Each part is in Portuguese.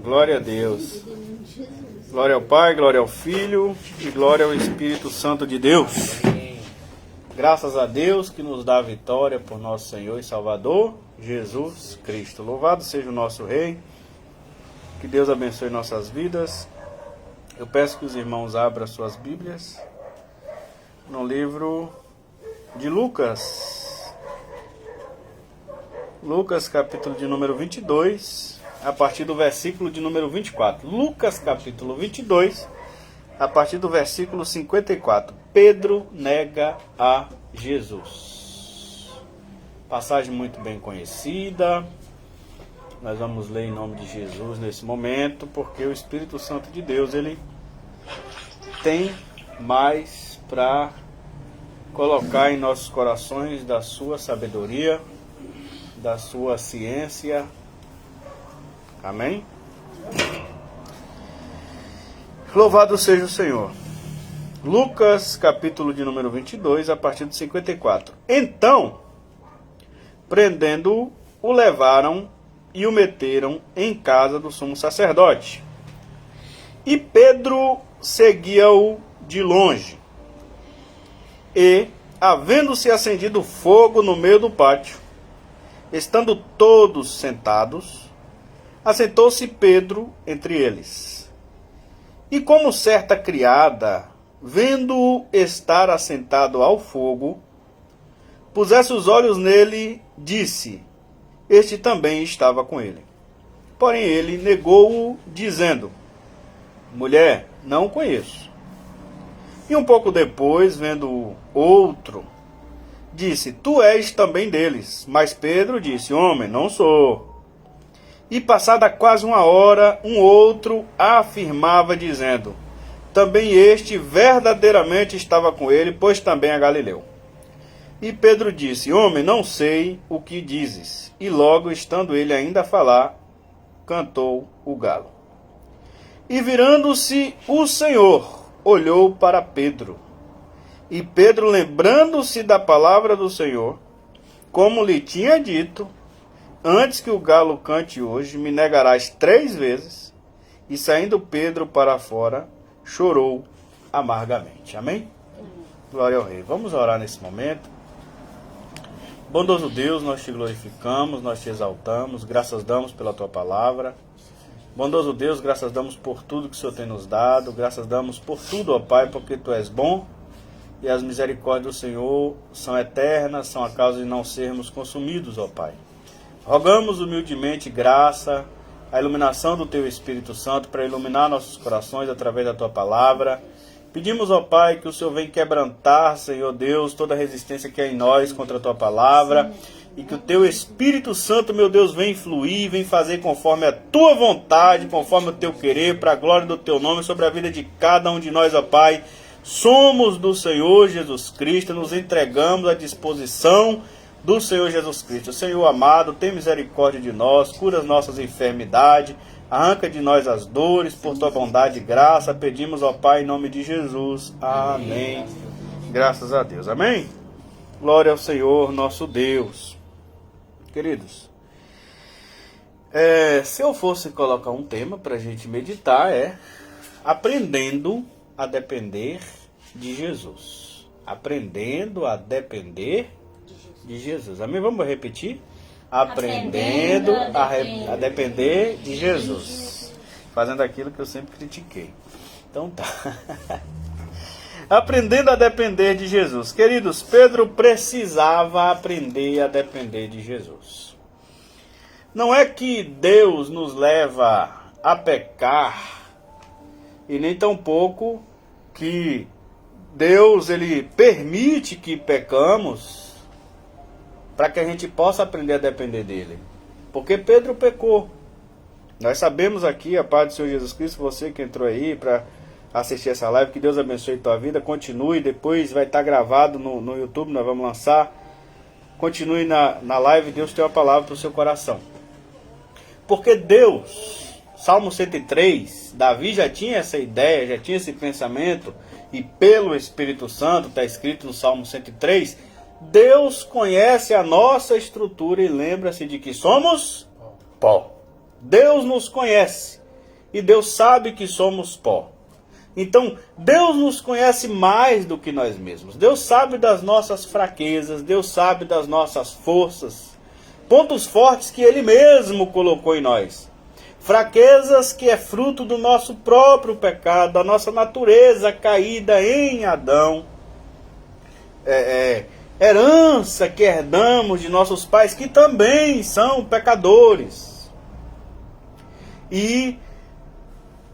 Glória a Deus. Glória ao Pai, glória ao Filho e glória ao Espírito Santo de Deus. Graças a Deus que nos dá a vitória por nosso Senhor e Salvador, Jesus Cristo. Louvado seja o nosso Rei. Que Deus abençoe nossas vidas. Eu peço que os irmãos abram suas Bíblias no livro de Lucas. Lucas, capítulo de número 22, a partir do versículo de número 24. Lucas, capítulo 22, a partir do versículo 54. Pedro nega a Jesus. Passagem muito bem conhecida. Nós vamos ler em nome de Jesus nesse momento, porque o Espírito Santo de Deus, ele tem mais para colocar em nossos corações da sua sabedoria, da sua ciência. Amém? Louvado seja o Senhor. Lucas, capítulo de número 22, a partir do 54. Então, prendendo-o, o levaram e o meteram em casa do sumo sacerdote. E Pedro seguia-o de longe. E, havendo-se acendido fogo no meio do pátio, estando todos sentados, assentou-se Pedro entre eles. E como certa criada, vendo-o estar assentado ao fogo, pusesse os olhos nele, disse: este também estava com ele. Porém ele negou-o, dizendo: mulher, não o conheço. E um pouco depois, vendo outro, disse: tu és também deles. Mas Pedro disse: homem, não sou. E passada quase uma hora, um outro afirmava, dizendo: também este verdadeiramente estava com ele, pois também é Galileu. E Pedro disse: homem, não sei o que dizes. E logo, estando ele ainda a falar, cantou o galo. E virando-se o Senhor, olhou para Pedro. E Pedro, lembrando-se da palavra do Senhor, como lhe tinha dito: antes que o galo cante hoje, me negarás 3 vezes. E saindo Pedro para fora, chorou amargamente. Amém? Glória ao Rei. Vamos orar nesse momento. Bondoso Deus, nós te glorificamos, nós te exaltamos, graças damos pela tua palavra. Bondoso Deus, graças damos por tudo que o Senhor tem nos dado, graças damos por tudo, ó Pai, porque tu és bom e as misericórdias do Senhor são eternas, são a causa de não sermos consumidos, ó Pai. Rogamos humildemente graça, a iluminação do teu Espírito Santo para iluminar nossos corações através da tua palavra. Pedimos, ó Pai, que o Senhor venha quebrantar, Senhor Deus, toda a resistência que há em nós contra a tua palavra. E que o teu Espírito Santo, meu Deus, venha fluir, venha fazer conforme a tua vontade, conforme o teu querer, para a glória do teu nome, sobre a vida de cada um de nós, ó Pai. Somos do Senhor Jesus Cristo, nos entregamos à disposição do Senhor Jesus Cristo. Senhor amado, tem misericórdia de nós, cura as nossas enfermidades, arranca de nós as dores, por tua bondade e graça, pedimos ao Pai em nome de Jesus. Amém. Graças a Deus. Amém? Glória ao Senhor, nosso Deus. Queridos, se eu fosse colocar um tema para a gente meditar, aprendendo a depender de Jesus. Aprendendo a depender de Jesus. Amém? Vamos repetir? Aprendendo a depender de Jesus. Fazendo aquilo que eu sempre critiquei. Então tá. Aprendendo a depender de Jesus. Queridos, Pedro precisava aprender a depender de Jesus. Não é que Deus nos leva a pecar, e nem tampouco que Deus ele permite que pecamos, para que a gente possa aprender a depender dele. Porque Pedro pecou. Nós sabemos aqui, a paz do Senhor Jesus Cristo, você que entrou aí para assistir essa live, que Deus abençoe tua vida, continue, depois vai estar gravado no YouTube, nós vamos lançar. Continue na live, Deus tem uma palavra para o seu coração. Porque Deus, Salmo 103, Davi já tinha essa ideia, já tinha esse pensamento, e pelo Espírito Santo, está escrito no Salmo 103, Deus conhece a nossa estrutura e lembra-se de que somos pó. Deus nos conhece. e Deus sabe que somos pó. Então, Deus nos conhece mais do que nós mesmos. Deus sabe das nossas fraquezas, Deus sabe das nossas forças, pontos fortes que Ele mesmo colocou em nós. Fraquezas que é fruto do nosso próprio pecado, da nossa natureza caída em Adão. Herança que herdamos de nossos pais, que também são pecadores. E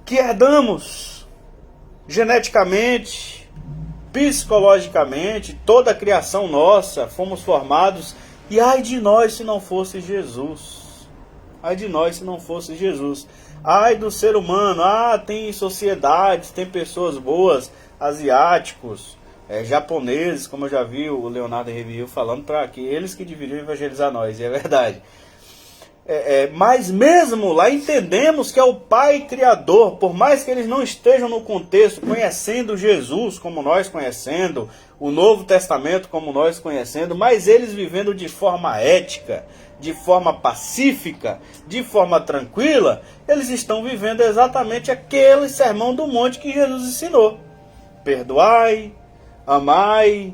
que herdamos geneticamente, psicologicamente, toda a criação nossa, fomos formados. E ai de nós se não fosse Jesus. Ai de nós se não fosse Jesus. Ai do ser humano. Tem sociedades, tem pessoas boas, asiáticos, japoneses, como eu já vi o Leonardo Review falando, para que eles que deveriam evangelizar nós, e é verdade. Mas mesmo lá entendemos que é o Pai Criador, por mais que eles não estejam no contexto conhecendo Jesus como nós conhecendo, o Novo Testamento como nós conhecendo, mas eles vivendo de forma ética, de forma pacífica, de forma tranquila, eles estão vivendo exatamente aquele sermão do monte que Jesus ensinou. Perdoai, amai,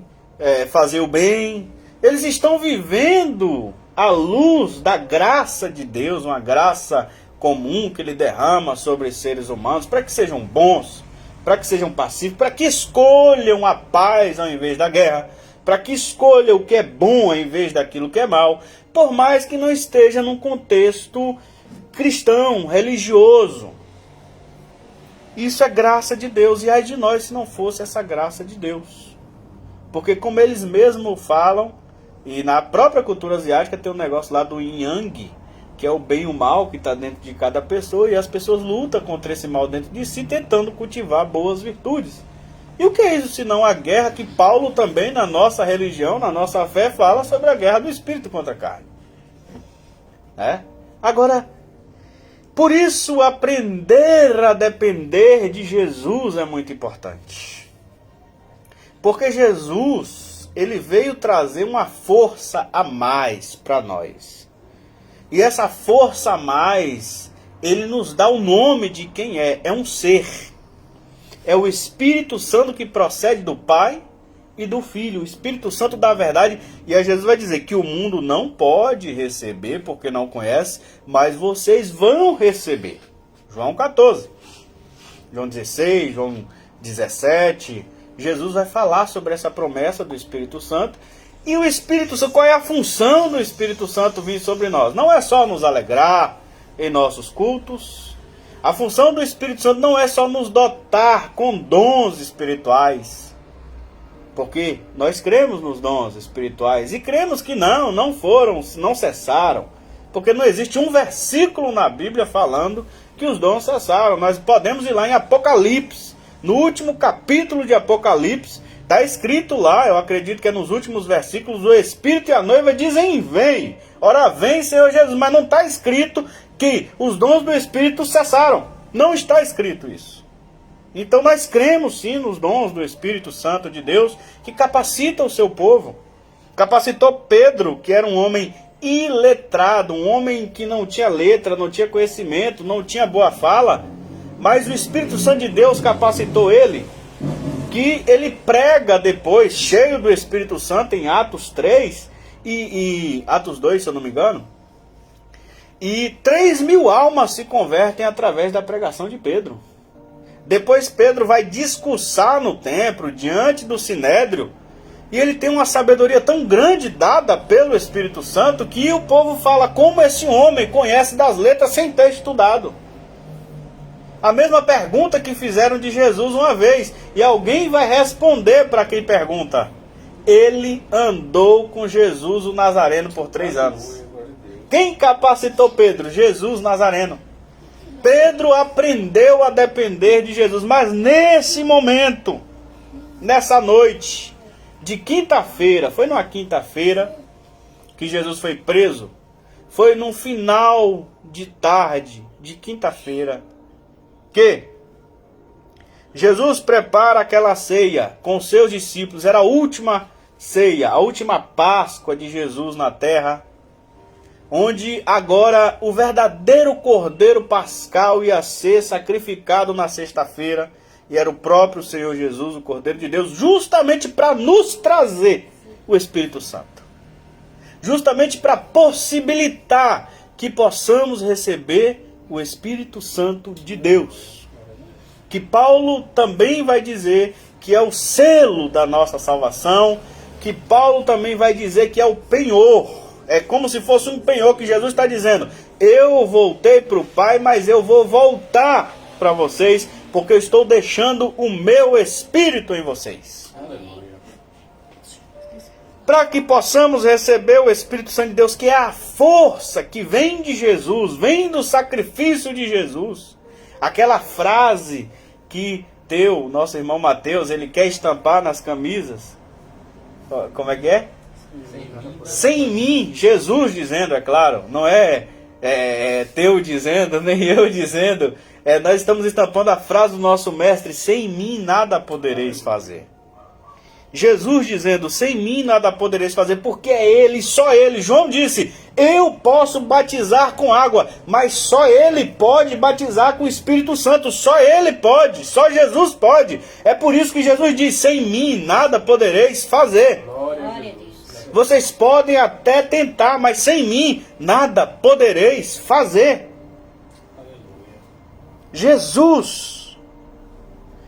fazer o bem. Eles estão vivendo à luz da graça de Deus, uma graça comum que Ele derrama sobre os seres humanos, para que sejam bons, para que sejam pacíficos, para que escolham a paz ao invés da guerra, para que escolham o que é bom ao invés daquilo que é mal, por mais que não esteja num contexto cristão, religioso. Isso é graça de Deus, e ai de nós se não fosse essa graça de Deus. Porque como eles mesmos falam, e na própria cultura asiática tem um negócio lá do yin yang, que é o bem e o mal que está dentro de cada pessoa, e as pessoas lutam contra esse mal dentro de si, tentando cultivar boas virtudes. E o que é isso senão a guerra que Paulo também, na nossa religião, na nossa fé, fala sobre a guerra do espírito contra a carne. Agora, por isso aprender a depender de Jesus é muito importante. Porque Jesus, Ele veio trazer uma força a mais para nós. E essa força a mais, Ele nos dá o nome de quem é. É um ser. É o Espírito Santo que procede do Pai e do Filho. O Espírito Santo da verdade. E aí Jesus vai dizer que o mundo não pode receber porque não conhece, mas vocês vão receber. João 14. João 16, João 17... Jesus vai falar sobre essa promessa do Espírito Santo. E o Espírito Santo, qual é a função do Espírito Santo vir sobre nós? Não é só nos alegrar em nossos cultos. A função do Espírito Santo não é só nos dotar com dons espirituais. Porque nós cremos nos dons espirituais. E cremos que não cessaram. Porque não existe um versículo na Bíblia falando que os dons cessaram. Nós podemos ir lá em Apocalipse. No último capítulo de Apocalipse, está escrito lá, eu acredito que é nos últimos versículos, o Espírito e a noiva dizem: vem, ora vem Senhor Jesus, mas não está escrito que os dons do Espírito cessaram, não está escrito isso. Então nós cremos sim nos dons do Espírito Santo de Deus, que capacita o seu povo. Capacitou Pedro, que era um homem iletrado, um homem que não tinha letra, não tinha conhecimento, não tinha boa fala, mas o Espírito Santo de Deus capacitou ele, que ele prega depois, cheio do Espírito Santo, em Atos 3 e Atos 2, se eu não me engano. E 3.000 almas se convertem através da pregação de Pedro. Depois Pedro vai discursar no templo, diante do Sinédrio, e ele tem uma sabedoria tão grande dada pelo Espírito Santo, que o povo fala: como esse homem conhece das letras sem ter estudado? A mesma pergunta que fizeram de Jesus uma vez. E alguém vai responder para quem pergunta. Ele andou com Jesus o Nazareno por 3 anos. Quem capacitou Pedro? Jesus Nazareno. Pedro aprendeu a depender de Jesus. Mas nesse momento, nessa noite de quinta-feira, foi numa quinta-feira que Jesus foi preso. Foi no final de tarde de quinta-feira que Jesus prepara aquela ceia com seus discípulos. Era a última ceia, a última Páscoa de Jesus na terra. onde agora o verdadeiro Cordeiro Pascal ia ser sacrificado na sexta-feira, e era o próprio Senhor Jesus, o Cordeiro de Deus, justamente para nos trazer o Espírito Santo. Justamente para possibilitar que possamos receber o Espírito Santo de Deus. Que Paulo também vai dizer que é o selo da nossa salvação, que Paulo também vai dizer que é o penhor. É como se fosse um penhor que Jesus está dizendo: eu voltei para o Pai, mas eu vou voltar para vocês, porque eu estou deixando o meu Espírito em vocês. Para que possamos receber o Espírito Santo de Deus, que é a força que vem de Jesus, vem do sacrifício de Jesus. Aquela frase que nosso irmão Mateus, ele quer estampar nas camisas. Como é que é? Sem mim, Jesus dizendo, é claro, não é teu dizendo, nem eu dizendo. Nós estamos estampando a frase do nosso mestre: sem mim nada podereis fazer. Jesus dizendo: sem mim nada podereis fazer, porque é Ele, só Ele. João disse: eu posso batizar com água, mas só Ele pode batizar com o Espírito Santo. Só Ele pode, só Jesus pode. É por isso que Jesus diz: sem mim nada podereis fazer. Glória a Deus. Vocês podem até tentar, mas sem mim nada podereis fazer. Jesus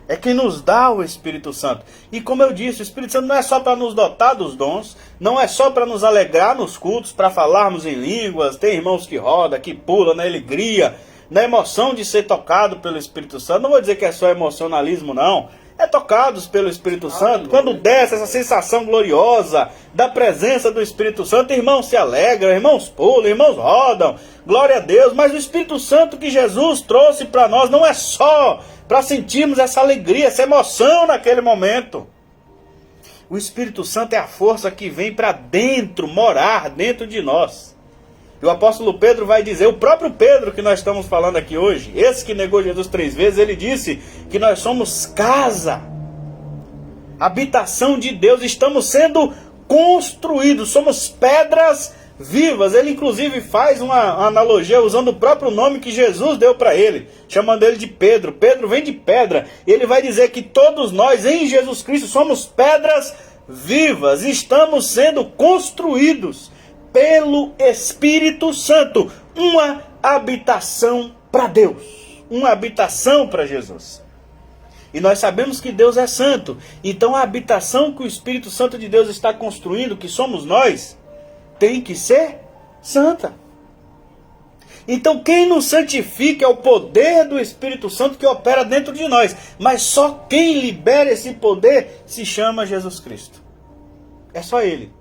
é quem nos dá o Espírito Santo. E como eu disse, o Espírito Santo não é só para nos dotar dos dons, não é só para nos alegrar nos cultos, para falarmos em línguas. Tem irmãos que rodam, que pulam na alegria, na emoção de ser tocado pelo Espírito Santo. Não vou dizer que é só emocionalismo, não. É tocados pelo Espírito Santo. Quando desce essa sensação gloriosa da presença do Espírito Santo, irmãos se alegram, irmãos pulam, irmãos rodam. Glória a Deus. Mas o Espírito Santo que Jesus trouxe para nós não é só para sentirmos essa alegria, essa emoção naquele momento. O Espírito Santo é a força que vem para dentro, morar dentro de nós. E o apóstolo Pedro vai dizer, o próprio Pedro que nós estamos falando aqui hoje, esse que negou Jesus 3 vezes, ele disse que nós somos casa, habitação de Deus, estamos sendo construídos, somos pedras vivas. Ele inclusive faz uma analogia usando o próprio nome que Jesus deu para ele, chamando ele de Pedro. Pedro vem de pedra. Ele vai dizer que todos nós em Jesus Cristo somos pedras vivas, estamos sendo construídos pelo Espírito Santo, uma habitação para Deus, uma habitação para Jesus. E nós sabemos que Deus é santo, então a habitação que o Espírito Santo de Deus está construindo, que somos nós, tem que ser santa. Então quem nos santifica é o poder do Espírito Santo que opera dentro de nós, mas só quem libera esse poder se chama Jesus Cristo. É só Ele.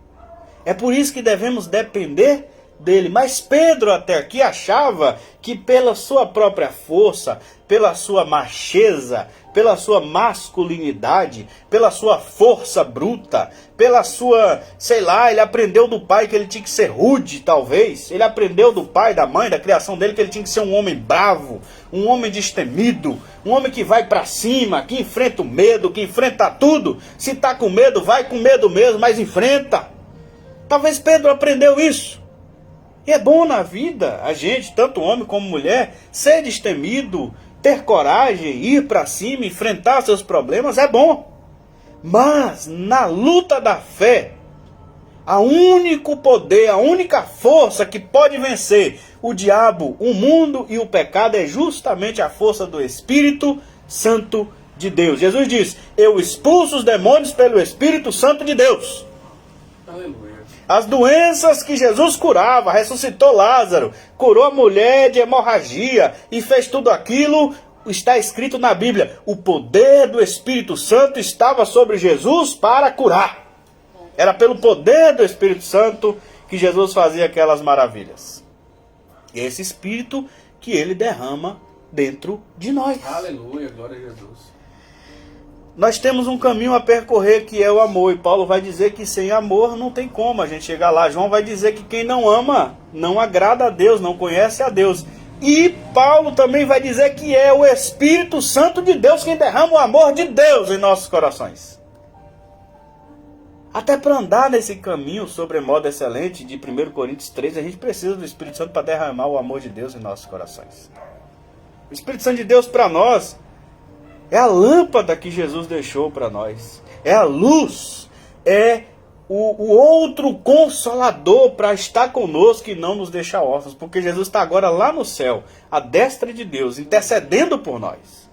É por isso que devemos depender dele. Mas Pedro até aqui achava que pela sua própria força, pela sua macheza, pela sua masculinidade, pela sua força bruta, pela sua, sei lá, ele aprendeu do pai que ele tinha que ser rude, talvez. Ele aprendeu do pai, da mãe, da criação dele, que ele tinha que ser um homem bravo, um homem destemido, um homem que vai pra cima, que enfrenta o medo, que enfrenta tudo. Se tá com medo, vai com medo mesmo, mas enfrenta. Talvez Pedro aprendeu isso. E é bom na vida, a gente, tanto homem como mulher, ser destemido, ter coragem, ir para cima, enfrentar seus problemas, é bom. Mas na luta da fé, o único poder, a única força que pode vencer o diabo, o mundo e o pecado é justamente a força do Espírito Santo de Deus. Jesus diz: eu expulso os demônios pelo Espírito Santo de Deus. Aleluia. As doenças que Jesus curava, ressuscitou Lázaro, curou a mulher de hemorragia e fez tudo aquilo, está escrito na Bíblia. O poder do Espírito Santo estava sobre Jesus para curar. Era pelo poder do Espírito Santo que Jesus fazia aquelas maravilhas. E é esse Espírito que ele derrama dentro de nós. Aleluia, glória a Jesus. Nós temos um caminho a percorrer que é o amor. E Paulo vai dizer que sem amor não tem como a gente chegar lá. João vai dizer que quem não ama não agrada a Deus, não conhece a Deus. E Paulo também vai dizer que é o Espírito Santo de Deus quem derrama o amor de Deus em nossos corações. Até para andar nesse caminho sobremodo excelente de 1 Coríntios 3, a gente precisa do Espírito Santo para derramar o amor de Deus em nossos corações. O Espírito Santo de Deus para nós é a lâmpada que Jesus deixou para nós. É a luz, é o outro consolador para estar conosco e não nos deixar órfãos. Porque Jesus está agora lá no céu, à destra de Deus, intercedendo por nós.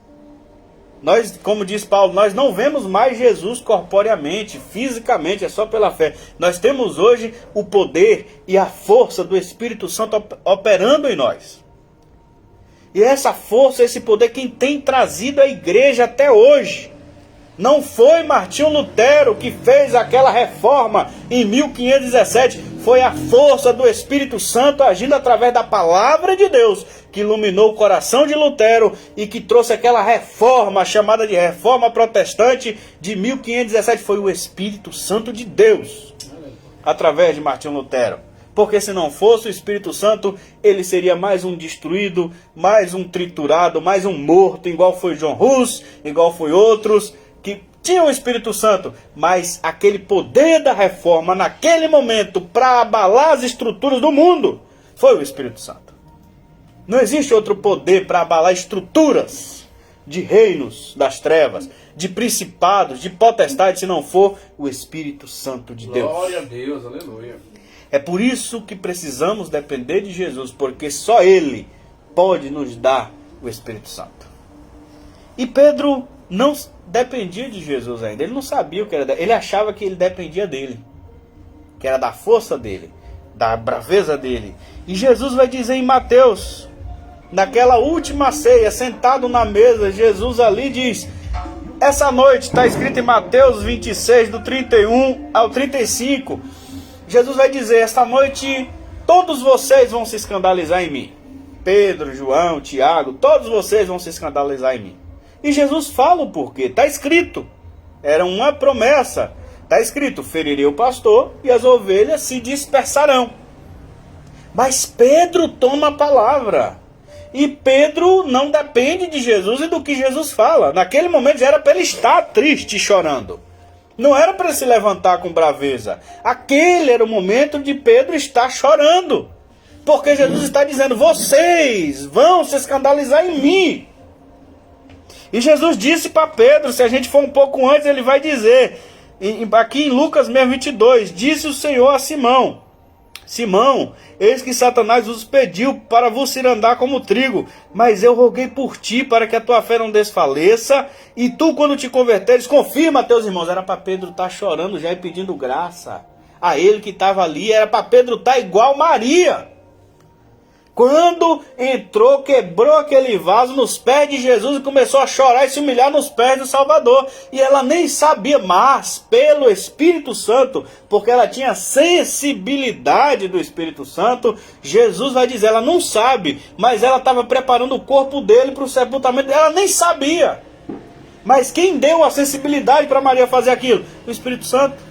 Nós, como diz Paulo, nós não vemos mais Jesus corporeamente, fisicamente, é só pela fé. Nós temos hoje o poder e a força do Espírito Santo operando em nós. E essa força, esse poder, quem tem trazido a igreja até hoje. Não foi Martinho Lutero que fez aquela reforma em 1517. Foi a força do Espírito Santo agindo através da palavra de Deus que iluminou o coração de Lutero e que trouxe aquela reforma chamada de Reforma Protestante de 1517. Foi o Espírito Santo de Deus através de Martinho Lutero. Porque se não fosse o Espírito Santo, ele seria mais um destruído, mais um triturado, mais um morto, igual foi John Hus, igual foi outros que tinham o Espírito Santo, mas aquele poder da reforma naquele momento para abalar as estruturas do mundo foi o Espírito Santo. Não existe outro poder para abalar estruturas de reinos das trevas, de principados, de potestades, se não for o Espírito Santo de Deus. Glória a Deus, aleluia. É por isso que precisamos depender de Jesus, porque só Ele pode nos dar o Espírito Santo. E Pedro não dependia de Jesus ainda, ele não sabia o que era, ele achava que ele dependia dele, que era da força dele, da braveza dele. E Jesus vai dizer em Mateus, naquela última ceia, sentado na mesa, Jesus ali diz, essa noite, está escrito em Mateus 26, do 31 ao 35, Jesus vai dizer, esta noite todos vocês vão se escandalizar em mim. Pedro, João, Tiago, todos vocês vão se escandalizar em mim. E Jesus fala o porquê, está escrito, era uma promessa, está escrito, ferirei o pastor e as ovelhas se dispersarão. Mas Pedro toma a palavra, e Pedro não depende de Jesus e do que Jesus fala. Naquele momento já era para ele estar triste e chorando, não era para ele se levantar com braveza. Aquele era o momento de Pedro estar chorando, porque Jesus está dizendo, vocês vão se escandalizar em mim. E Jesus disse para Pedro, se a gente for um pouco antes, ele vai dizer, aqui em Lucas mesmo 22, disse o Senhor a Simão, Simão, eis que Satanás vos pediu para vos cirandar como trigo, mas eu roguei por ti para que a tua fé não desfaleça, e tu quando te converteres, confirma a teus irmãos. Era para Pedro estar chorando já e pedindo graça a ele que estava ali, era para Pedro estar igual Maria. Quando entrou, quebrou aquele vaso nos pés de Jesus e começou a chorar e se humilhar nos pés do Salvador. E ela nem sabia, mas pelo Espírito Santo, porque ela tinha sensibilidade do Espírito Santo, Jesus vai dizer, ela não sabe, mas ela estava preparando o corpo dele para o sepultamento. Ela nem sabia. Mas quem deu a sensibilidade para Maria fazer aquilo? O Espírito Santo.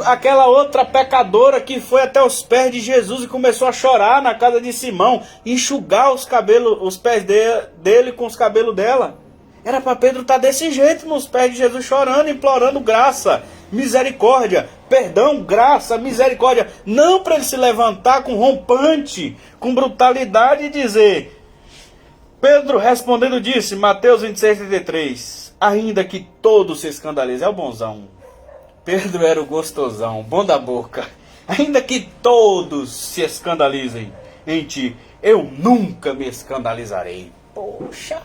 Aquela outra pecadora que foi até os pés de Jesus e começou a chorar na casa de Simão, enxugar os pés dele com os cabelos dela. Era para Pedro estar desse jeito nos pés de Jesus, chorando, implorando graça, misericórdia, perdão, graça, misericórdia. Não para ele se levantar com rompante, com brutalidade e dizer. Pedro respondendo disse, Mateus 26, 33, ainda que todos se escandalizem, é o bonzão. Pedro era o gostosão, bom da boca. Ainda que todos se escandalizem em ti, eu nunca me escandalizarei. Poxa,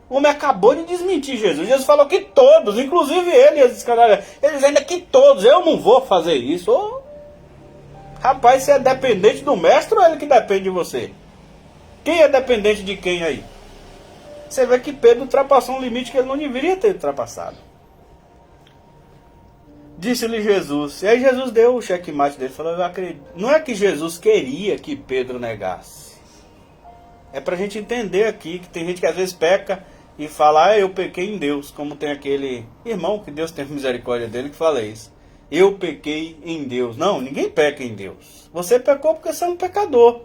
o homem acabou de desmentir Jesus. Jesus falou que todos, inclusive ele, ia se escandalizar. Ele diz ainda que todos, eu não vou fazer isso. Oh, rapaz, você é dependente do mestre ou ele que depende de você? Quem é dependente de quem aí? Você vê que Pedro ultrapassou um limite que ele não deveria ter ultrapassado. Disse-lhe Jesus, e aí Jesus deu o checkmate dele, falou, eu acredito. Não é que Jesus queria que Pedro negasse. É pra gente entender aqui, que tem gente que às vezes peca e fala, eu pequei em Deus, como tem aquele irmão, que Deus tem misericórdia dele, que fala isso. Eu pequei em Deus. Não, ninguém peca em Deus. Você pecou porque você é um pecador.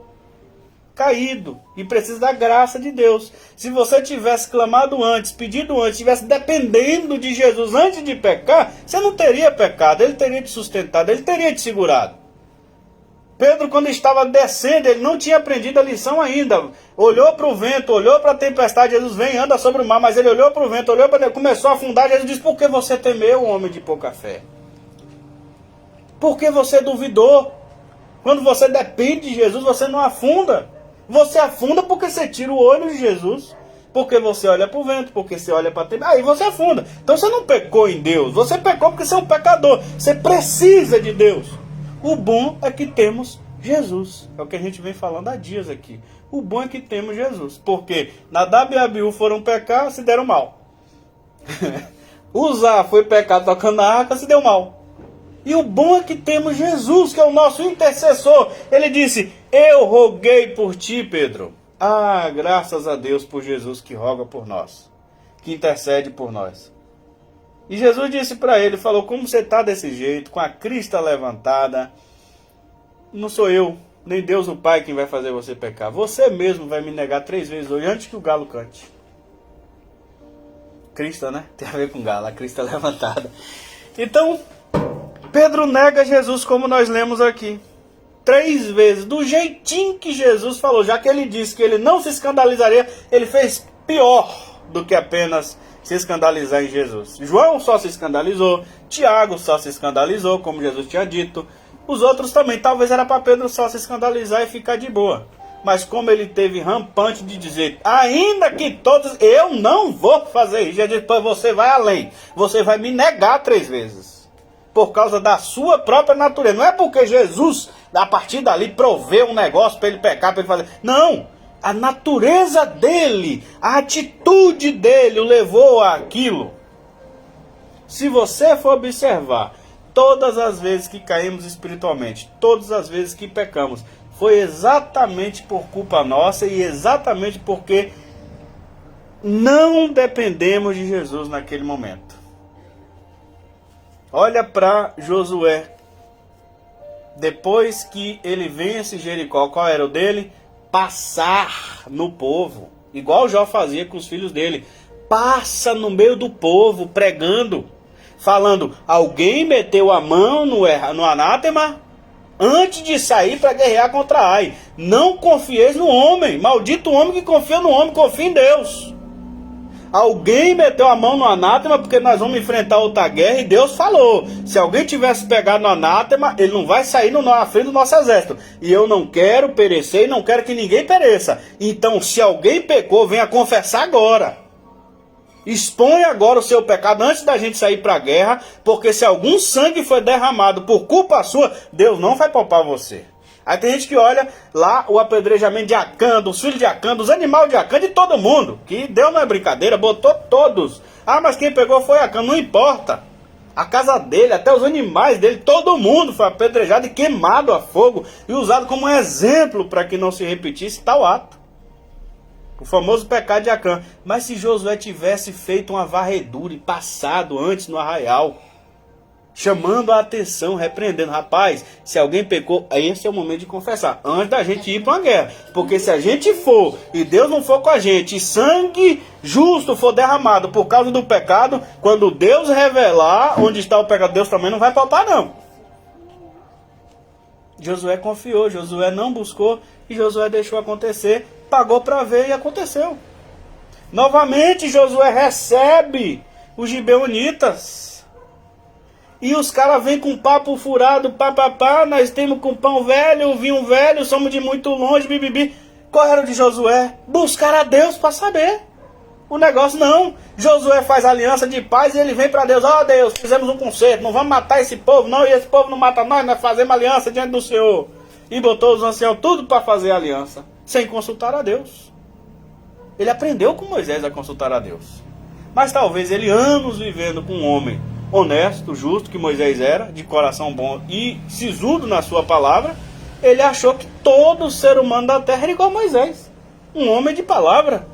caído e precisa da graça de Deus. Se você tivesse clamado antes, pedido antes, tivesse dependendo de Jesus antes de pecar, você não teria pecado, ele teria te sustentado, ele teria te segurado. Pedro, quando estava descendo, ele não tinha aprendido a lição ainda. Olhou para o vento, olhou para a tempestade, Jesus vem, anda sobre o mar, mas ele olhou para o vento, olhou para ele, começou a afundar, Jesus disse, por que você temeu, homem de pouca fé? Por que você duvidou? Quando você depende de Jesus, você não afunda. Você afunda porque você tira o olho de Jesus. Porque você olha para o vento, porque você olha para a tempestade, aí você afunda. Então você não pecou em Deus, você pecou porque você é um pecador. Você precisa de Deus. O bom é que temos Jesus. É o que a gente vem falando há dias aqui. O bom é que temos Jesus. Porque Nadab e Abiú foram pecar, se deram mal. Uzá foi pecar tocando na arca, se deu mal. E o bom é que temos Jesus, que é o nosso intercessor. Ele disse, eu roguei por ti, Pedro. Ah, graças a Deus por Jesus que roga por nós. Que intercede por nós. E Jesus disse para ele, falou, como você está desse jeito, com a crista levantada, não sou eu, nem Deus o Pai quem vai fazer você pecar. Você mesmo vai me negar 3 vezes hoje, antes que o galo cante. Crista, né? Tem a ver com galo, a crista levantada. Então, Pedro nega Jesus, como nós lemos aqui. 3 vezes, do jeitinho que Jesus falou, já que ele disse que ele não se escandalizaria, ele fez pior do que apenas se escandalizar em Jesus. João só se escandalizou, Tiago só se escandalizou, como Jesus tinha dito. Os outros também, talvez era para Pedro só se escandalizar e ficar de boa. Mas como ele teve rampante de dizer, ainda que todos, eu não vou fazer isso. Jesus disse, você vai além, você vai me negar 3 vezes. Por causa da sua própria natureza. Não é porque Jesus, a partir dali, proveu um negócio para ele pecar, para ele fazer. Não! A natureza dele, a atitude dele o levou àquilo. Se você for observar, todas as vezes que caímos espiritualmente, todas as vezes que pecamos, foi exatamente por culpa nossa e exatamente porque não dependemos de Jesus naquele momento. Olha para Josué. Depois que ele vence Jericó, qual era o dele? Passar no povo, igual Jó fazia com os filhos dele. Passa no meio do povo, pregando, falando, alguém meteu a mão no anátema antes de sair para guerrear contra Ai. Não confieis no homem, maldito o homem que confia no homem, confia em Deus. Alguém meteu a mão no anátema porque nós vamos enfrentar outra guerra e Deus falou. Se alguém tivesse pegado no anátema, ele não vai sair na frente do nosso exército. E eu não quero perecer e não quero que ninguém pereça. Então, se alguém pecou, venha confessar agora. Expõe agora o seu pecado antes da gente sair para a guerra, porque se algum sangue foi derramado por culpa sua, Deus não vai poupar você. Aí tem gente que olha lá o apedrejamento de Acã, dos filhos de Acã, dos animais de Acã, de todo mundo. Que Deus não é brincadeira, botou todos. Ah, mas quem pegou foi Acã, não importa. A casa dele, até os animais dele, todo mundo foi apedrejado e queimado a fogo e usado como exemplo para que não se repetisse tal ato. O famoso pecado de Acã. Mas se Josué tivesse feito uma varredura e passado antes no arraial, chamando a atenção, repreendendo, rapaz, se alguém pecou, esse é o momento de confessar, antes da gente ir para uma guerra, porque se a gente for, e Deus não for com a gente, e sangue justo for derramado por causa do pecado, quando Deus revelar onde está o pecado, Deus também não vai poupar não. Josué confiou, Josué não buscou, e Josué deixou acontecer, pagou para ver e aconteceu. Novamente Josué recebe os gibeonitas, e os caras vêm com papo furado, papapá, nós temos com pão velho, vinho velho, somos de muito longe, bibibi. Qual era o de Josué? Buscar a Deus para saber. O negócio não. Josué faz aliança de paz e ele vem para Deus. Ó Deus, fizemos um concerto, não vamos matar esse povo não, e esse povo não mata nós fazemos aliança diante do Senhor. E botou os anciãos tudo para fazer aliança, sem consultar a Deus. Ele aprendeu com Moisés a consultar a Deus. Mas talvez ele, anos vivendo com um homem honesto, justo, que Moisés era, de coração bom e sisudo na sua palavra, ele achou que todo ser humano da terra era igual a Moisés, um homem de palavra,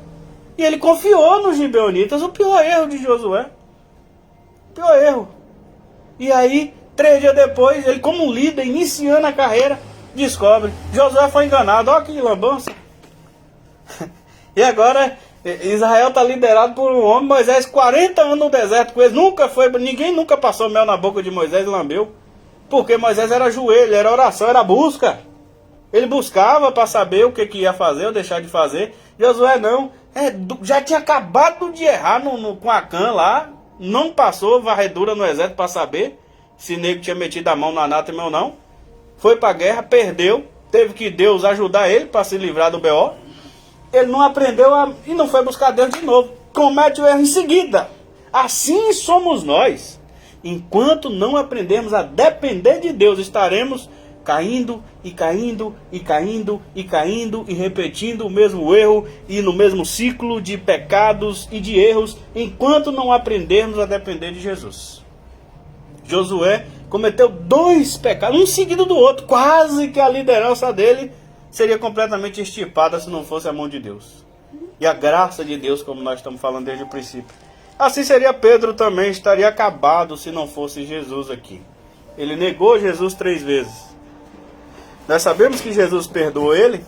e ele confiou nos gibeonitas. O pior erro de Josué, pior erro. E aí 3 dias depois, ele como líder, iniciando a carreira, descobre, Josué foi enganado. Olha que lambança, E agora Israel está liderado por um homem, Moisés, 40 anos no deserto com eles. Ninguém nunca passou mel na boca de Moisés e lambeu. Porque Moisés era joelho, era oração, era busca. Ele buscava para saber o que ia fazer ou deixar de fazer. Josué não. Já tinha acabado de errar com Acã lá. Não passou varredura no exército para saber se o nego tinha metido a mão no anátema ou não. Foi para a guerra, perdeu. Teve que Deus ajudar ele para se livrar do B.O. Ele não aprendeu e não foi buscar Deus de novo. Comete o erro em seguida. Assim somos nós. Enquanto não aprendermos a depender de Deus, estaremos caindo e caindo e caindo e caindo e repetindo o mesmo erro e no mesmo ciclo de pecados e de erros, enquanto não aprendermos a depender de Jesus. Josué cometeu 2 pecados, um seguido do outro, quase que a liderança dele seria completamente extirpada se não fosse a mão de Deus. E a graça de Deus, como nós estamos falando desde o princípio. Assim seria Pedro também, estaria acabado se não fosse Jesus aqui. Ele negou Jesus 3 vezes. Nós sabemos que Jesus perdoou ele,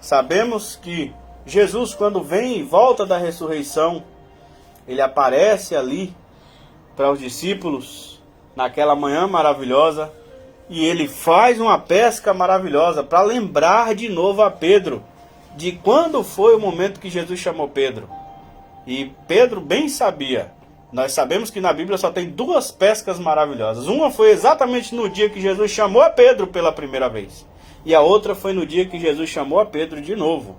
sabemos que Jesus, quando vem e volta da ressurreição, ele aparece ali para os discípulos naquela manhã maravilhosa e ele faz uma pesca maravilhosa para lembrar de novo a Pedro de quando foi o momento que Jesus chamou Pedro. E Pedro bem sabia. Nós sabemos que na Bíblia só tem 2 pescas maravilhosas. Uma foi exatamente no dia que Jesus chamou a Pedro pela primeira vez. E a outra foi no dia que Jesus chamou a Pedro de novo.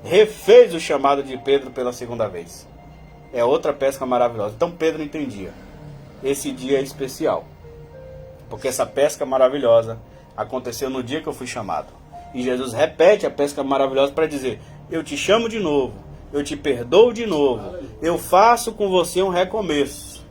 Refez o chamado de Pedro pela segunda vez. É outra pesca maravilhosa. Então Pedro entendia. Esse dia é especial. Porque essa pesca maravilhosa aconteceu no dia que eu fui chamado. E Jesus repete a pesca maravilhosa para dizer: eu te chamo de novo. Eu te perdoo de novo. Eu faço com você um recomeço.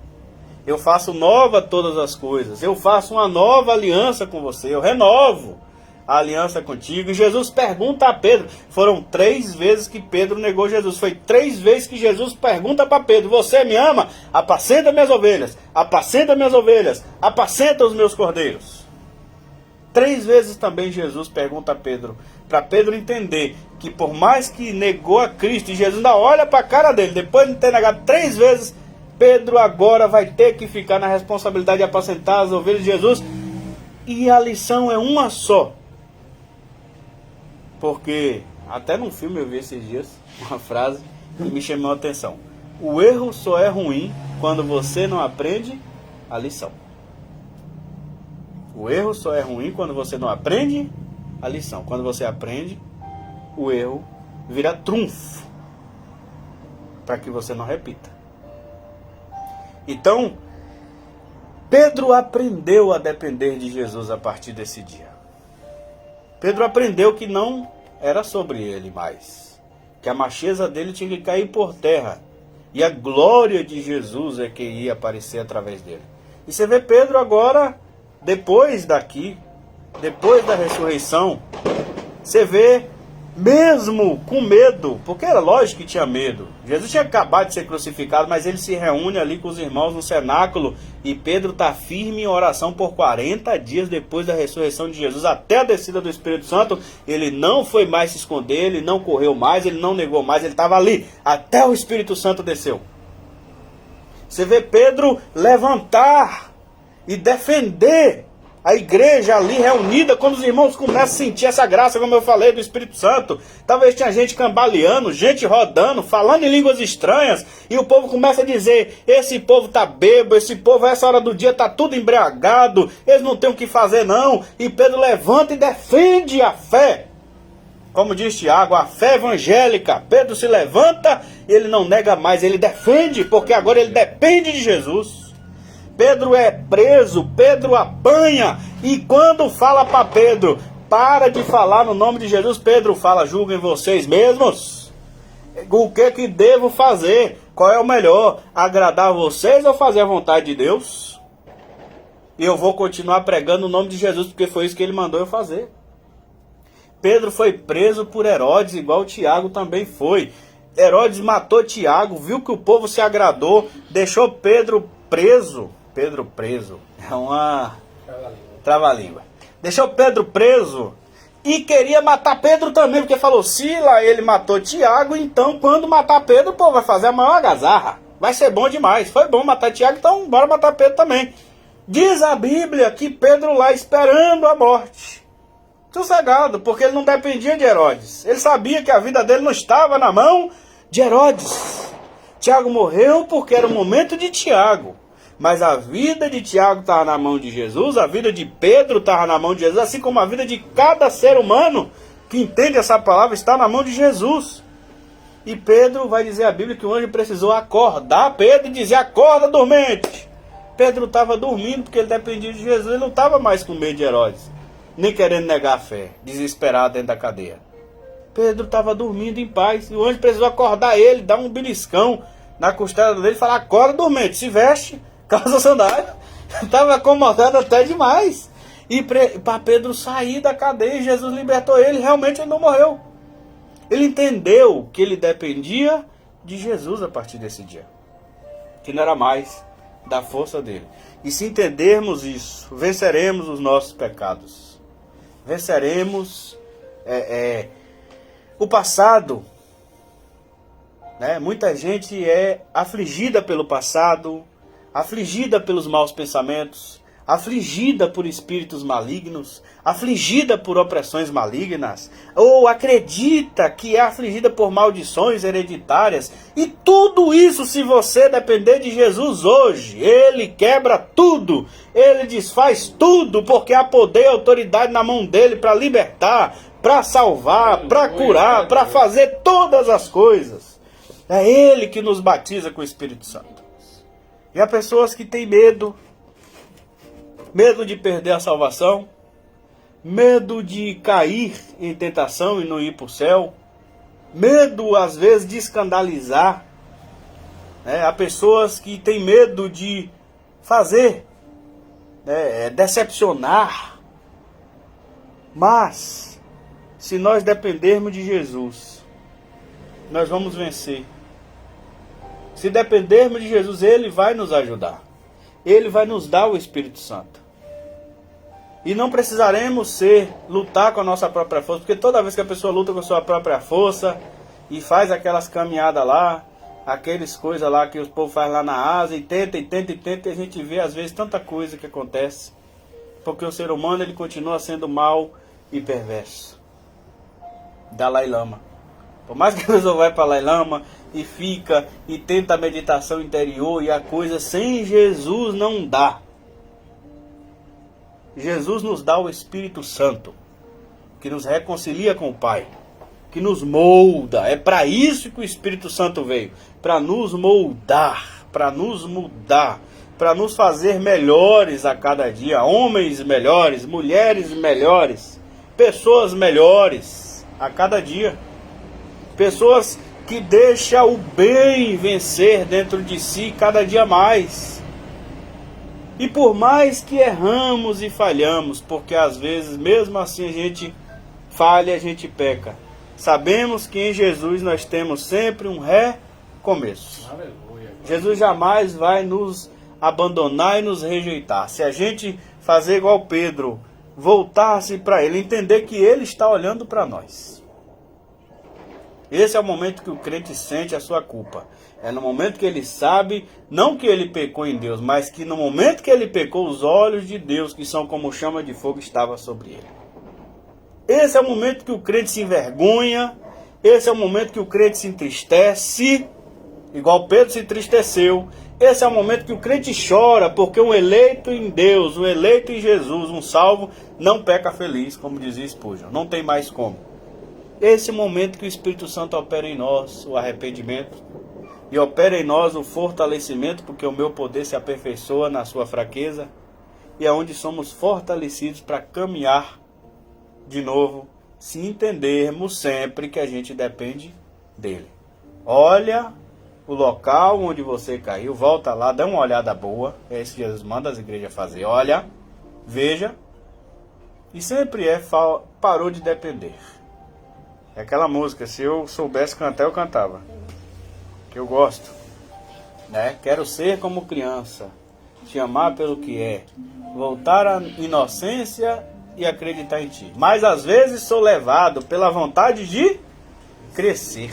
Eu faço nova todas as coisas. Eu faço uma nova aliança com você. Eu renovo a aliança contigo. E Jesus pergunta a Pedro. Foram 3 vezes que Pedro negou Jesus. Foi 3 vezes que Jesus pergunta para Pedro: você me ama? Apacenta minhas ovelhas. Apacenta minhas ovelhas. Apacenta os meus cordeiros. 3 vezes também Jesus pergunta a Pedro, para Pedro entender que por mais que negou a Cristo, e Jesus ainda olha para a cara dele, depois de ter negado 3 vezes, Pedro agora vai ter que ficar na responsabilidade de apacentar as ovelhas de Jesus. E a lição é uma só. Porque até num filme eu vi esses dias uma frase que me chamou a atenção: o erro só é ruim quando você não aprende a lição. O erro só é ruim quando você não aprende a lição. Quando você aprende, o erro vira trunfo para que você não repita. Então, Pedro aprendeu a depender de Jesus a partir desse dia. Pedro aprendeu que não era sobre ele mais, que a macheza dele tinha que cair por terra e a glória de Jesus é que ia aparecer através dele. E você vê Pedro agora, depois daqui, depois da ressurreição, você vê mesmo com medo, porque era lógico que tinha medo. Jesus tinha acabado de ser crucificado, mas ele se reúne ali com os irmãos no cenáculo e Pedro está firme em oração por 40 dias depois da ressurreição de Jesus, até a descida do Espírito Santo. Ele não foi mais se esconder, ele não correu mais, ele não negou mais, ele estava ali, até o Espírito Santo desceu. Você vê Pedro levantar e defender a igreja ali reunida, quando os irmãos começam a sentir essa graça, como eu falei, do Espírito Santo. Talvez tinha gente cambaleando, gente rodando, falando em línguas estranhas, e o povo começa a dizer: esse povo tá bêbado, esse povo a essa hora do dia tá tudo embriagado, eles não têm o que fazer não. E Pedro levanta e defende a fé. Como diz Tiago, a fé evangélica. Pedro se levanta, ele não nega mais, ele defende, porque agora ele depende de Jesus. Pedro é preso, Pedro apanha, e quando fala para Pedro: para de falar no nome de Jesus, Pedro fala: julguem vocês mesmos. O que devo fazer? Qual é o melhor? Agradar vocês ou fazer a vontade de Deus? E eu vou continuar pregando o nome de Jesus, porque foi isso que ele mandou eu fazer. Pedro foi preso por Herodes, igual Tiago também foi. Herodes matou Tiago, viu que o povo se agradou, deixou Pedro preso. É uma trava-língua. Deixou Pedro preso E queria matar Pedro também, porque falou, se lá ele matou Tiago, então quando matar Pedro, pô, vai fazer a maior algazarra. Vai ser bom demais. Foi bom matar Tiago, então bora matar Pedro também. Diz a Bíblia que Pedro lá esperando a morte. Sossegado, porque ele não dependia de Herodes. Ele sabia que a vida dele não estava na mão de Herodes. Tiago morreu porque era o momento de Tiago. Mas a vida de Tiago estava na mão de Jesus, a vida de Pedro estava na mão de Jesus, assim como a vida de cada ser humano que entende essa palavra está na mão de Jesus. E Pedro, vai dizer a Bíblia que o anjo precisou acordar Pedro e dizer, acorda dormente. Pedro estava dormindo porque ele dependia de Jesus, ele não estava mais com medo de Herodes, nem querendo negar a fé, desesperado dentro da cadeia. Pedro estava dormindo em paz, e o anjo precisou acordar ele, dar um beliscão na costela dele e falar, acorda dormente, se veste, calça sandália. Estava acomodado até demais. E para Pedro sair da cadeia, Jesus libertou ele, realmente ele não morreu. Ele entendeu que ele dependia de Jesus a partir desse dia, que não era mais da força dele. E se entendermos isso, venceremos os nossos pecados. Venceremos o passado. Né? Muita gente é afligida pelo passado, afligida pelos maus pensamentos, afligida por espíritos malignos, afligida por opressões malignas, ou acredita que é afligida por maldições hereditárias. E tudo isso, se você depender de Jesus hoje, Ele quebra tudo, Ele desfaz tudo, porque há poder e autoridade na mão dEle para libertar, para salvar, para curar, para fazer todas as coisas. É Ele que nos batiza com o Espírito Santo. E há pessoas que têm medo de perder a salvação, medo de cair em tentação e não ir para o céu, medo às vezes de escandalizar. Há pessoas que têm medo de fazer, decepcionar. Mas, se nós dependermos de Jesus, nós vamos vencer. Se dependermos de Jesus, Ele vai nos ajudar. Ele vai nos dar o Espírito Santo. E não precisaremos lutar com a nossa própria força, porque toda vez que a pessoa luta com a sua própria força e faz aquelas caminhadas lá, aqueles coisas lá que os povos fazem lá na Ásia, e tenta, e a gente vê às vezes tanta coisa que acontece, porque o ser humano ele continua sendo mau e perverso. Dalai Lama. Por mais que a pessoa vai para Dalai Lama e fica e tenta a meditação interior e a coisa sem Jesus não dá. Jesus nos dá o Espírito Santo, que nos reconcilia com o Pai, que nos molda. É para isso que o Espírito Santo veio, para nos moldar, para nos mudar, para nos fazer melhores a cada dia, homens melhores, mulheres melhores, pessoas melhores a cada dia, pessoas que deixam o bem vencer dentro de si cada dia mais. E por mais que erramos e falhamos, porque às vezes mesmo assim a gente falha, a gente peca, sabemos que em Jesus nós temos sempre um recomeço. Aleluia. Jesus jamais vai nos abandonar e nos rejeitar. Se a gente fazer igual Pedro, voltar-se para Ele, entender que Ele está olhando para nós. Esse é o momento que o crente sente a sua culpa. É no momento que ele sabe, não que ele pecou em Deus, mas que no momento que ele pecou, os olhos de Deus, que são como chama de fogo, estavam sobre ele. Esse é o momento que o crente se envergonha, esse é o momento que o crente se entristece, igual Pedro se entristeceu. Esse é o momento que o crente chora, porque um eleito em Deus, um eleito em Jesus, um salvo, não peca feliz, como dizia Spurgeon. Não tem mais como. Esse é o momento que o Espírito Santo opera em nós o arrependimento e opera em nós o fortalecimento, porque o meu poder se aperfeiçoa na sua fraqueza, e é onde somos fortalecidos para caminhar de novo, se entendermos sempre que a gente depende dele. Olha o local onde você caiu, volta lá, dá uma olhada boa, é isso que Jesus manda as igrejas fazer. Olha, veja, e sempre parou de depender. É aquela música, se eu soubesse cantar, eu cantava. Que eu gosto. Quero ser como criança, te amar pelo que é, voltar à inocência e acreditar em ti. Mas às vezes sou levado pela vontade de crescer.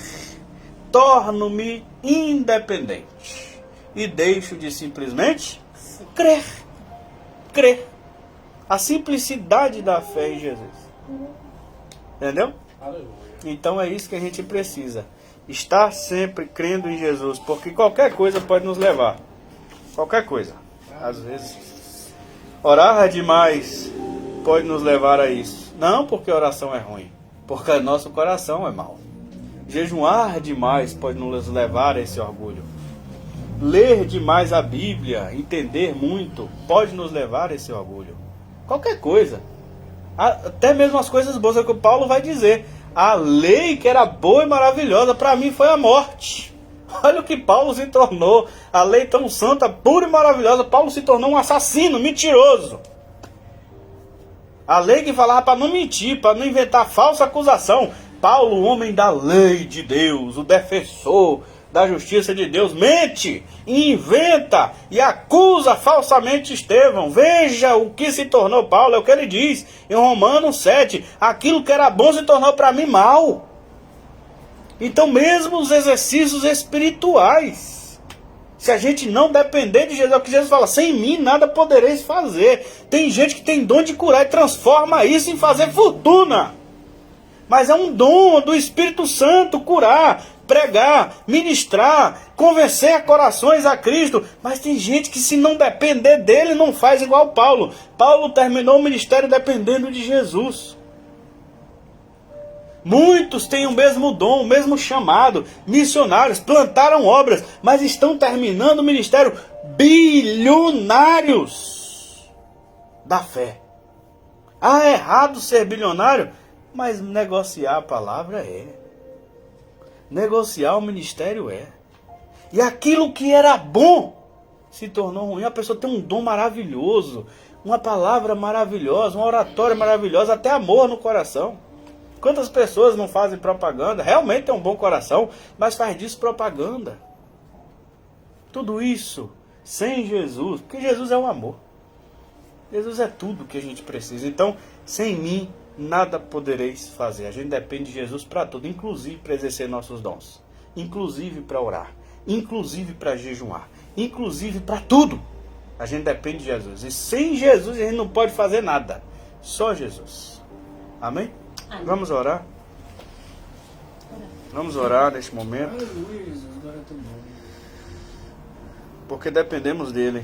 Torno-me independente e deixo de simplesmente crer. Crer. A simplicidade da fé em Jesus. Entendeu? Aleluia. Então é isso que a gente precisa. Estar sempre crendo em Jesus. Porque qualquer coisa pode nos levar. Qualquer coisa. Às vezes. Orar demais pode nos levar a isso. Não porque a oração é ruim. Porque nosso coração é mau. Jejuar demais pode nos levar a esse orgulho. Ler demais a Bíblia, entender muito, pode nos levar a esse orgulho. Qualquer coisa. Até mesmo as coisas boas, é o que o Paulo vai dizer. A lei que era boa e maravilhosa, para mim foi a morte. Olha o que Paulo se tornou. A lei tão santa, pura e maravilhosa. Paulo se tornou um assassino, mentiroso. A lei que falava para não mentir, para não inventar falsa acusação. Paulo, o homem da lei de Deus, o defensor da justiça de Deus, mente, inventa e acusa falsamente Estevão. Veja o que se tornou Paulo, é o que ele diz em Romanos 7. Aquilo que era bom se tornou para mim mal. Então mesmo os exercícios espirituais, se a gente não depender de Jesus, é o que Jesus fala, sem mim nada podereis fazer. Tem gente que tem dom de curar e transforma isso em fazer fortuna. Mas é um dom do Espírito Santo curar, pregar, ministrar, convencer corações a Cristo. Mas tem gente que se não depender dele não faz igual Paulo. Paulo terminou o ministério dependendo de Jesus. Muitos têm o mesmo dom, o mesmo chamado, missionários, plantaram obras, mas estão terminando o ministério bilionários da fé. É errado ser bilionário? Mas negociar a palavra é. Negociar o ministério é. E aquilo que era bom se tornou ruim. A pessoa tem um dom maravilhoso, uma palavra maravilhosa, uma oratória maravilhosa, até amor no coração. Quantas pessoas não fazem propaganda? Realmente tem um bom coração, mas faz disso propaganda. Tudo isso sem Jesus, porque Jesus é o amor. Jesus é tudo que a gente precisa. Então, sem mim, nada podereis fazer. A gente depende de Jesus para tudo, inclusive para exercer nossos dons, inclusive para orar, inclusive para jejuar, inclusive para tudo. A gente depende de Jesus. E sem Jesus a gente não pode fazer nada. Só Jesus. Amém? Amém. Vamos orar? Vamos orar neste momento, Aleluia, Jesus, glória a teu nome. porque dependemos dele.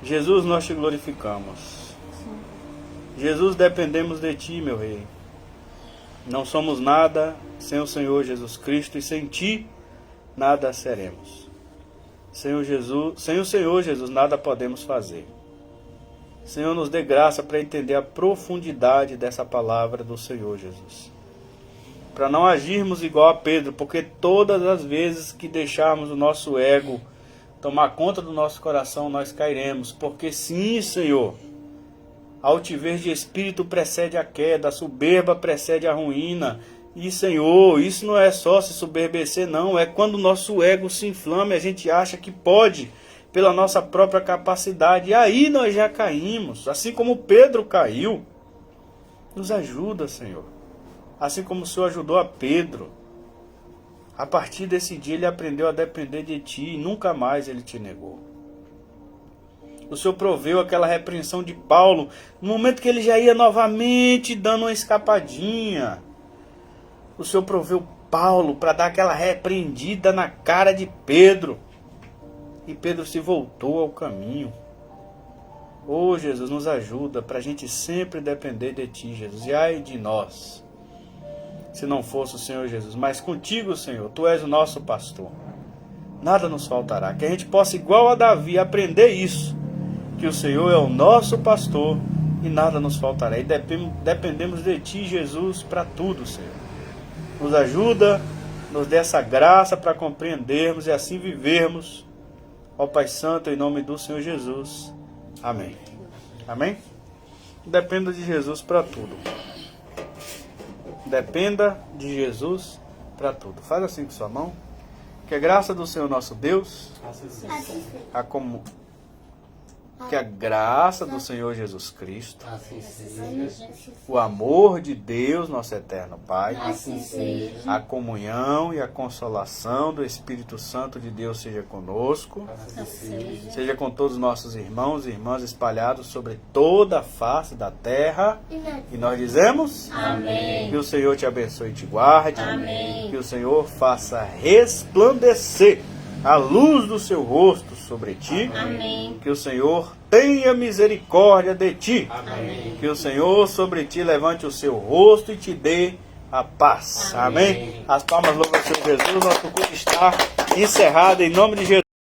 Jesus, nós te glorificamos. Jesus, dependemos de ti, meu rei. Não somos nada sem o Senhor Jesus Cristo e sem ti nada seremos. Sem o Senhor Jesus nada podemos fazer. Senhor, nos dê graça para entender a profundidade dessa palavra do Senhor Jesus. Para não agirmos igual a Pedro, porque todas as vezes que deixarmos o nosso ego tomar conta do nosso coração, nós cairemos. Porque sim, Senhor, a altivez de espírito precede a queda, a soberba precede a ruína. E, Senhor, isso não é só se soberbecer, não. É quando o nosso ego se inflama e a gente acha que pode, pela nossa própria capacidade. E aí nós já caímos, assim como Pedro caiu. Nos ajuda, Senhor. Assim como o Senhor ajudou a Pedro. A partir desse dia ele aprendeu a depender de ti e nunca mais ele te negou. O Senhor proveu aquela repreensão de Paulo no momento que ele já ia novamente dando uma escapadinha. O Senhor proveu Paulo para dar aquela repreendida na cara de Pedro. E Pedro se voltou ao caminho. Oh, Jesus, nos ajuda para a gente sempre depender de ti, Jesus. E ai de nós, se não fosse o Senhor Jesus. Mas contigo, Senhor, tu és o nosso pastor. Nada nos faltará. Que a gente possa, igual a Davi, aprender isso. Que o Senhor é o nosso pastor e nada nos faltará. E dependemos de ti, Jesus, para tudo, Senhor. Nos ajuda, nos dê essa graça para compreendermos e assim vivermos. Ó Pai Santo, em nome do Senhor Jesus. Amém. Amém? Dependa de Jesus para tudo. Dependa de Jesus para tudo. Faz assim com sua mão. Que a graça do Senhor nosso Deus, que a graça do Senhor Jesus Cristo, Assim seja. o amor de Deus, nosso eterno Pai, Assim seja. a comunhão e a consolação do Espírito Santo de Deus seja conosco, Assim seja. seja com todos os nossos irmãos e irmãs espalhados sobre toda a face da terra. E nós dizemos: Amém. que o Senhor te abençoe e te guarde. Amém. Que o Senhor faça resplandecer a luz do seu rosto sobre ti. Amém. Que o Senhor tenha misericórdia de ti. Amém. Que o Senhor sobre ti levante o seu rosto e te dê a paz. Amém. As palmas louvam ao Senhor Jesus. Nosso culto está encerrado em nome de Jesus.